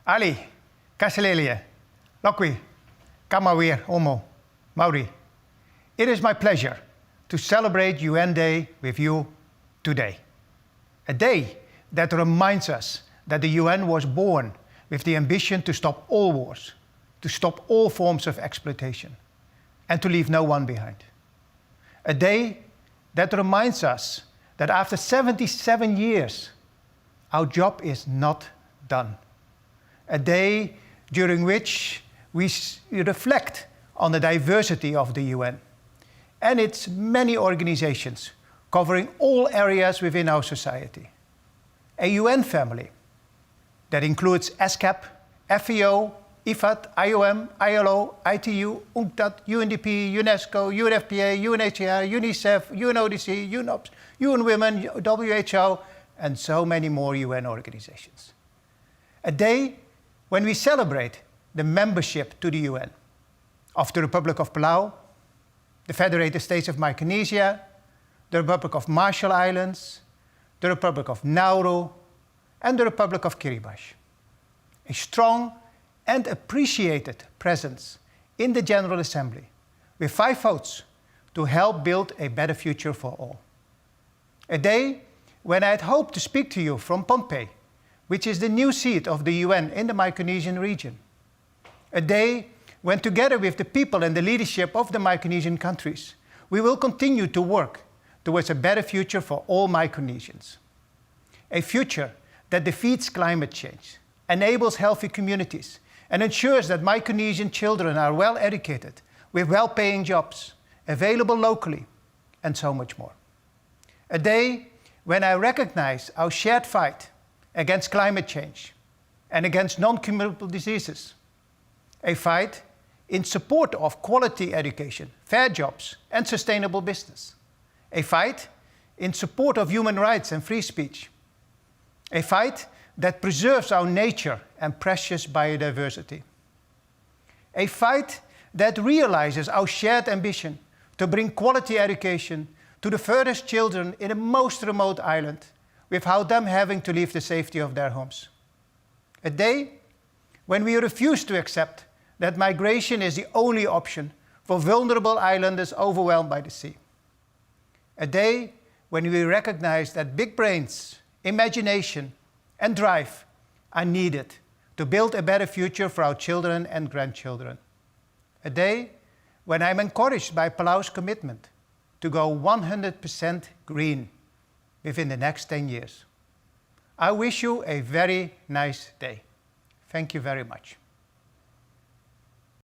Ali, Kaselelia, Lokwi, Kamawir, Omo, Mauri. It is my pleasure to celebrate UN Day with you today. A day that reminds us that the UN was born with the ambition to stop all wars, to stop all forms of exploitation, and to leave no one behind. A day that reminds us that after 77 years, our job is not done. A day during which we reflect on the diversity of the UN and its many organizations covering all areas within our society. A UN family that includes ESCAP, FEO, IFAD, IOM, ILO, ITU, UNCTAD, UNDP, UNESCO, UNFPA, UNHCR, UNICEF, UNODC, UNOPS, UN Women, WHO, and so many more UN organizations. A day when we celebrate the membership to the UN of the Republic of Palau, the Federated States of Micronesia, the Republic of Marshall Islands, the Republic of Nauru, and the Republic of Kiribati. A strong and appreciated presence in the General Assembly with 5 votes to help build a better future for all. A day when I had hoped to speak to you from Pohnpei, which is the new seat of the UN in the Micronesian region. A day when, together with the people and the leadership of the Micronesian countries, we will continue to work towards a better future for all Micronesians. A future that defeats climate change, enables healthy communities, and ensures that Micronesian children are well educated, with well-paying jobs, available locally, and so much more. A day when I recognize our shared fight against climate change and against non-communicable diseases. A fight in support of quality education, fair jobs, and sustainable business. A fight in support of human rights and free speech. A fight that preserves our nature and precious biodiversity. A fight that realizes our shared ambition to bring quality education to the furthest children in the most remote island, without them having to leave the safety of their homes. A day when we refuse to accept that migration is the only option for vulnerable islanders overwhelmed by the sea. A day when we recognize that big brains, imagination, and drive are needed to build a better future for our children and grandchildren. A day when I'm encouraged by Palau's commitment to go 100% green within the next 10 years. I wish you a very nice day. Thank you very much.